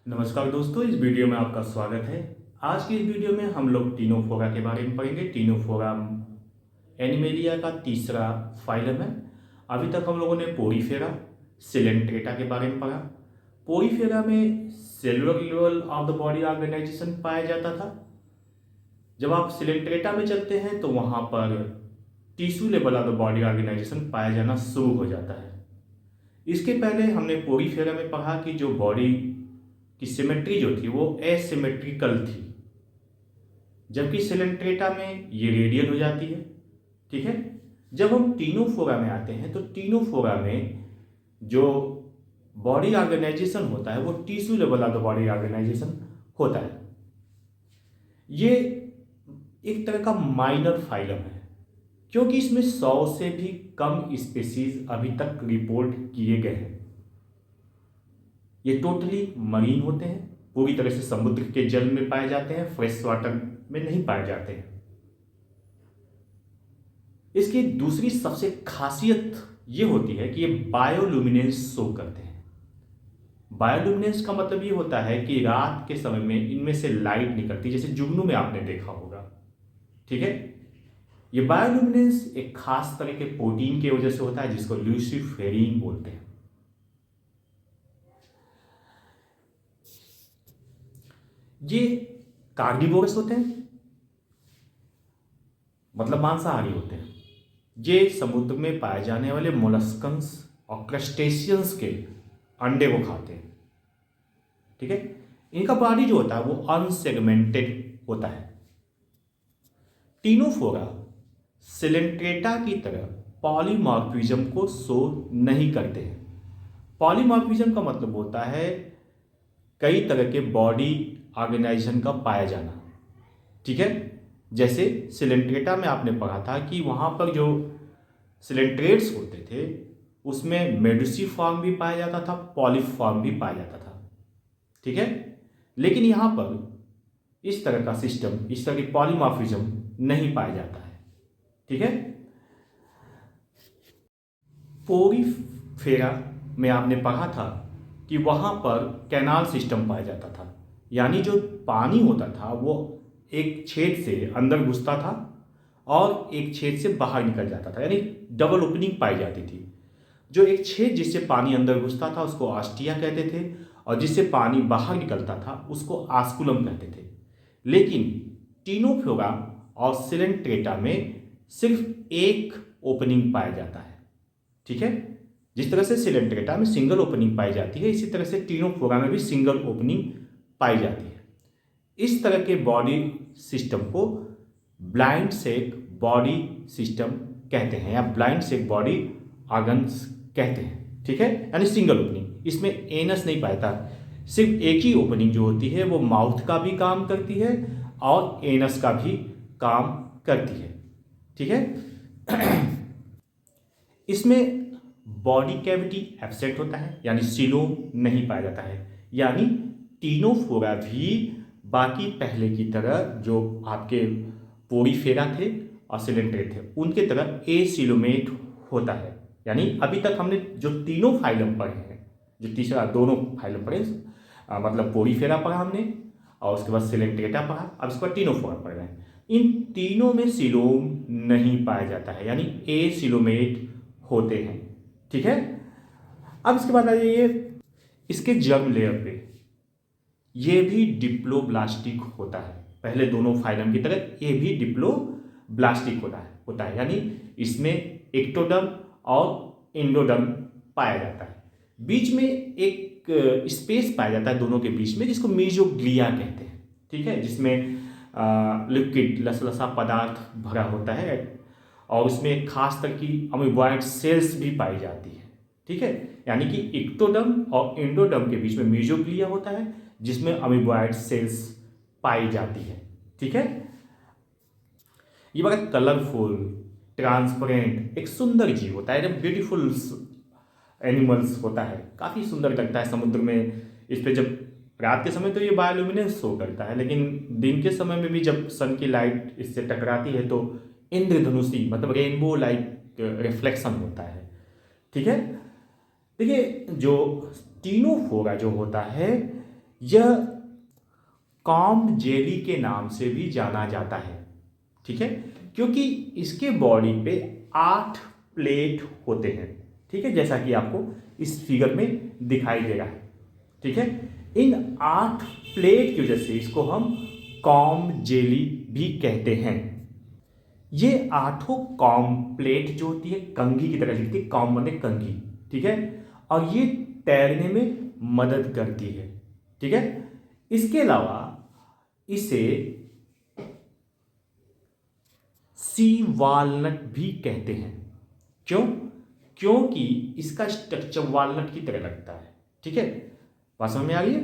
नमस्कार दोस्तों, इस वीडियो में आपका स्वागत है। आज की इस वीडियो में हम लोग टीनोफोरा के बारे में पढ़ेंगे। टीनोफोरा एनिमेलिया का तीसरा फाइलम है। अभी तक हम लोगों ने पोरीफेरा, सिलेंट्रेटा के बारे में पढ़ा। पोरीफेरा में cellular level of the body organization पाया जाता था। जब आप सिलेंट्रेटा में चलते हैं तो वहाँ पर tissue level of the body organization पाया जाना शुरू हो जाता है। इसके पहले हमने पोरीफेरा में पढ़ा कि जो बॉडी की सिमेट्री जो थी वो एसिमेट्रिकल थी, जबकि सिलेंट्रेटा में ये रेडियल हो जाती है। ठीक है। जब हम टीनोफोरा में आते हैं तो टीनोफोरा में जो बॉडी ऑर्गेनाइजेशन होता है वो tissue level of the body organization होता है। ये एक तरह का माइनर फाइलम है, क्योंकि इसमें 100 से भी कम स्पीसीज अभी तक रिपोर्ट किए गए हैं। ये टोटली मरीन होते हैं, पूरी तरह से समुद्र के जल में पाए जाते हैं, फ्रेश वाटर में नहीं पाए जाते हैं। इसकी दूसरी सबसे खासियत ये होती है कि ये बायोल्यूमिनेंस शो करते हैं। बायोल्यूमिनेंस का मतलब ये होता है कि रात के समय में इनमें से लाइट निकलती है, जैसे जुगनू में आपने देखा होगा। ठीक है। ये बायोल्यूमिनेंस एक खास तरह के प्रोटीन की वजह से होता है, जिसको ल्यूसीफेरिन बोलते हैं। ये कार्निवोरस होते हैं, मतलब मांसाहारी होते हैं। ये समुद्र में पाए जाने वाले मोलस्कन्स और क्रस्टेशियंस के अंडे को खाते हैं। ठीक है। इनका बॉडी जो होता है वो अनसेगमेंटेड होता है। टीनोफोरा सिलेंट्रेटा की तरह पॉलीमॉर्फिज्म को शो नहीं करते हैं। पॉलीमॉर्फिज्म का मतलब होता है कई तरह के बॉडी ऑर्गेनाइजेशन का पाया जाना। ठीक है। जैसे सिलेंट्रेटा में आपने पढ़ा था कि वहाँ पर जो सिलेंट्रेट्स होते थे उसमें मेडुसिफॉर्म भी पाया जाता था, पॉलीफॉर्म भी पाया जाता था। ठीक है। लेकिन यहाँ पर इस तरह का सिस्टम, इस तरह की पॉलीमॉर्फिज्म नहीं पाया जाता है। ठीक है। पोरीफेरा में आपने पढ़ा था कि वहाँ पर कैनाल सिस्टम पाया जाता था, यानी जो पानी होता था वो एक छेद से अंदर घुसता था और एक छेद से बाहर निकल जाता था, यानी डबल ओपनिंग पाई जाती थी। जो एक छेद जिससे पानी अंदर घुसता था उसको आस्टिया कहते थे, और जिससे पानी बाहर निकलता था उसको आस्कुलम कहते थे। लेकिन टीनोफोरा और सिलेंट्रेटा में सिर्फ एक ओपनिंग पाया जाता है। ठीक है। जिस तरह से सिलेंट्रेटा में सिंगल ओपनिंग पाई जाती है, इसी तरह से टीनोफोरा में भी सिंगल ओपनिंग पाई जाती है। इस तरह के बॉडी सिस्टम को ब्लाइंड सेक बॉडी सिस्टम कहते हैं, या ब्लाइंड सेक बॉडी ऑर्गन्स कहते हैं। ठीक है। यानी सिंगल ओपनिंग, इसमें एनस नहीं पाता, सिर्फ एक ही ओपनिंग जो होती है वो माउथ का भी काम करती है और एनस का भी काम करती है। ठीक है। इसमें बॉडी कैविटी एब्सेंट होता है, यानी सीलोम नहीं पाया जाता है। यानी टीनोफोरा भी बाकी पहले की तरह जो आपके पोरीफेरा थे और सिलेंट्रेट थे उनके तरह एसिलोमेट होता है। यानी अभी तक हमने जो तीनों फाइलम पढ़े हैं, जो तीसरा दोनों फाइलम पढ़े, मतलब पोरीफेरा पढ़ा हमने और उसके बाद सिलेंट्रेटा पढ़ा, अब इसके बाद टीनोफोरा पढ़ रहे हैं। इन तीनों में सीलोम नहीं पाया जाता है, यानी एसिलोमेट होते हैं। ठीक है। अब इसके बाद आ जाइए इसके जर्म लेयर पे, ये भी डिप्लोब्लास्टिक होता है। पहले दोनों फाइलम की तरह ये भी डिप्लोब्लास्टिक होता है, यानी इसमें एक्टोडर्म और एंडोडर्म पाया जाता है। बीच में एक स्पेस पाया जाता है दोनों के बीच में, जिसको मीजोग्लिया कहते हैं। ठीक है। जिसमें लिक्विड लसलसा पदार्थ भरा होता है और उसमें एक खास तरह की अमीबॉइड सेल्स भी पाई जाती है। ठीक है। यानी कि एक्टोडर्म और एंडोडर्म के बीच में मीजोग्लिया होता है, जिसमें अमीबॉइड सेल्स पाई जाती है। ठीक है। ये बड़ा कलरफुल, ट्रांसपेरेंट, एक सुंदर जीव होता है, एकदम ब्यूटीफुल एनिमल्स होता है, काफ़ी सुंदर लगता है समुद्र में। इस पे जब रात के समय तो ये बायोल्यूमिनेंस शो करता है, लेकिन दिन के समय में भी जब सन की लाइट इससे टकराती है तो इंद्रधनुषी, मतलब रेनबो लाइक रिफ्लेक्शन होता है। ठीक है। देखिए, जो टीनोफोरा जो होता है यह कॉम्ब जेली के नाम से भी जाना जाता है, ठीक है, क्योंकि इसके बॉडी पे 8 प्लेट होते हैं, ठीक है, जैसा कि आपको इस फिगर में दिखाई दे रहा है, ठीक है। इन 8 प्लेट की वजह से इसको हम कॉम्ब जेली भी कहते हैं। ये 8 कॉम्ब प्लेट जो होती है कंघी की तरह दिखती है, कॉम्ब माने कंघी, ठीक है, और ये तैरने में मदद करती है, ठीक है। इसके अलावा इसे सी वालनट भी कहते हैं। क्यों? क्योंकि इसका स्ट्रक्चर वालनट की तरह लगता है, ठीक है। बात समझ में आ गई है?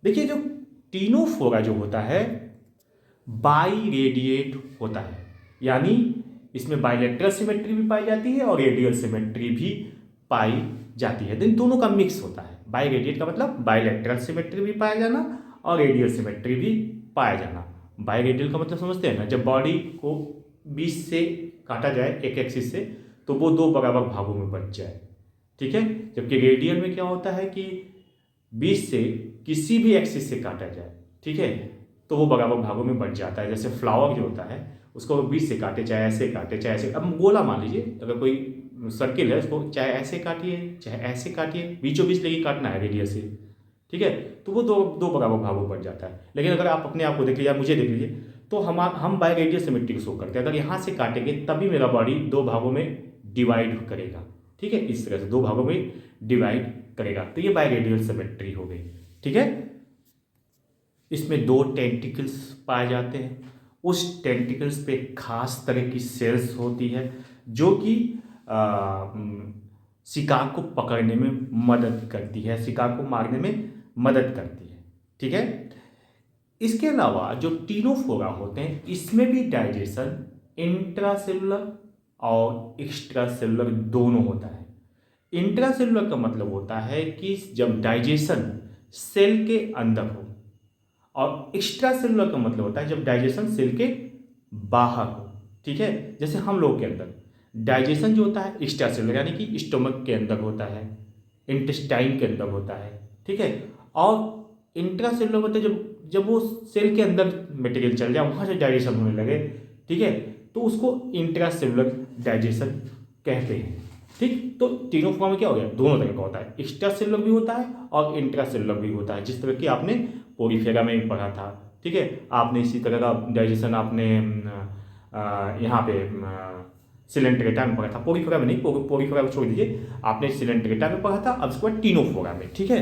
देखिए, जो टीनोफोरा जो होता है बाई रेडिएट होता है, यानी इसमें बाइलेटरल सिमेट्री भी पाई जाती है और रेडियल सिमेट्री भी पाई जाती है। दिन दोनों का मिक्स होता है। बाई रेडिएट का मतलब बाइलेटरल सिमेट्री भी पाया जाना और रेडियल सिमेट्री भी पाया जाना। बाई रेडियल का मतलब समझते हैं ना, जब बॉडी को 20 से काटा जाए एक एक्सिस से तो वो 2 बराबर भागों में बच जाए, ठीक है। जबकि रेडियल में क्या होता है कि 20 से किसी भी एक्सिस से काटा जाए, ठीक है, तो वो बराबर भागों में बंट जाता है। जैसे फ्लावर जो होता है उसको 20 से काटे, चाहे ऐसे काटे चाहे ऐसे, अब गोला मान लीजिए, अगर कोई सर्किल है उसको चाहे ऐसे काटिए चाहे ऐसे काटिए, बीचों बीच लेके काटना है रेडियस से, ठीक है, तो वो दो बराबर भागों में बन जाता है। लेकिन अगर आप अपने आप को देख लीजिए, आप मुझे देख लीजिए, तो हम बाई रेडियल सिमेट्री को शो करते हैं। अगर यहाँ से काटेंगे तभी मेरा बॉडी 2 भागों में डिवाइड करेगा, ठीक है, इस तरह से 2 भागों में डिवाइड करेगा, तो ये बाई रेडियल सिमेट्री हो गई, ठीक है। इसमें 2 टेंटिकल्स पाए जाते हैं। उस टेंटिकल्स पे खास तरह की सेल्स होती है जो कि शिकार को पकड़ने में मदद करती है, शिकार को मारने में मदद करती है, ठीक है। इसके अलावा जो टीनोफोरा होते हैं इसमें भी डाइजेशन इंट्रासेलुलर और एक्स्ट्रासेलुलर दोनों होता है। इंट्रासेलुलर का मतलब होता है कि जब डाइजेशन सेल के अंदर हो, और एक्स्ट्रा सेलुलर का मतलब होता है जब डाइजेशन सेल के बाहर हो, ठीक है। जैसे हम लोग के अंदर डाइजेशन जो होता है एक्स्ट्रा सेलुलर यानी कि स्टोमक के अंदर होता है, इंटेस्टाइन के अंदर होता है, ठीक है, और इंट्रा सेलुलर होता है जब वो सेल के अंदर मटेरियल चल जाए, वहाँ से डाइजेशन होने लगे, ठीक है, तो उसको इंट्रा सेलुलर डाइजेशन कहते हैं, ठीक। तो तीनों फॉर्म में क्या हो गया, दोनों तरह का होता है, एक्स्ट्रा सेलुलर भी होता है और इंट्रा सेलुलर भी होता है, जिस तरह की आपने पोरीफेरा में पढ़ा था, ठीक है। आपने इसी तरह का डाइजेशन आपने यहाँ पे सिलेंट्रेटा में पढ़ा था, पोरीफेरा में नहीं, पोरीफेरा को छोड़ दीजिए, आपने सिलेंट्रेटा में पढ़ा था, अब इसके बाद टीनोफोरा में, ठीक है।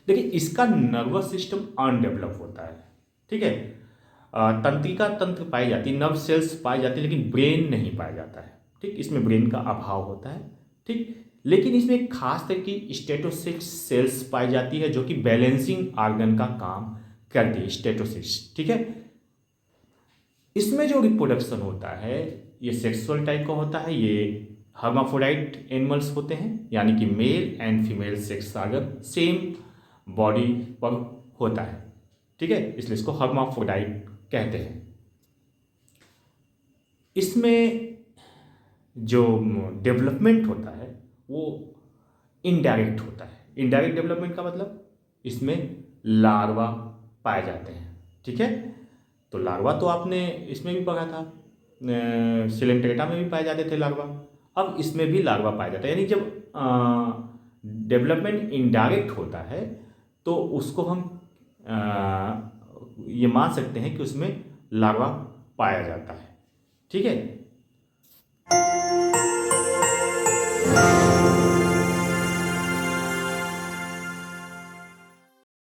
देखिए, इसका नर्वस सिस्टम अनडेवलप होता है, ठीक है। तंत्रिका तंत्र पाई जाती है, नर्व सेल्स पाई जाती है, लेकिन ब्रेन नहीं पाया जाता है, ठीक, इसमें ब्रेन का अभाव होता है, ठीक। लेकिन इसमें एक खास तरह की स्टेटोसिस्ट सेल्स पाई जाती है जो कि बैलेंसिंग ऑर्गन का काम करती है, स्टेटोसिस्ट, ठीक है। इसमें जो रिप्रोडक्शन होता है ये सेक्सुअल टाइप का होता है, ये हर्माफ्रोडाइट एनिमल्स होते हैं, यानी कि male and female sex organ same body पर होता है, ठीक है, इसलिए इसको हर्माफ्रोडाइट कहते हैं। इसमें जो डेवलपमेंट होता है वो इनडायरेक्ट होता है। इनडायरेक्ट डेवलपमेंट का मतलब इसमें लार्वा पाए जाते हैं, ठीक है। तो लार्वा तो आपने इसमें भी पढ़ा था, सिलेंट्रेटा में भी पाए जाते थे लार्वा, अब इसमें भी लार्वा पाया जाता है। यानी जब डेवलपमेंट इनडायरेक्ट होता है तो उसको हम ये मान सकते हैं कि उसमें लार्वा पाया जाता है, ठीक है।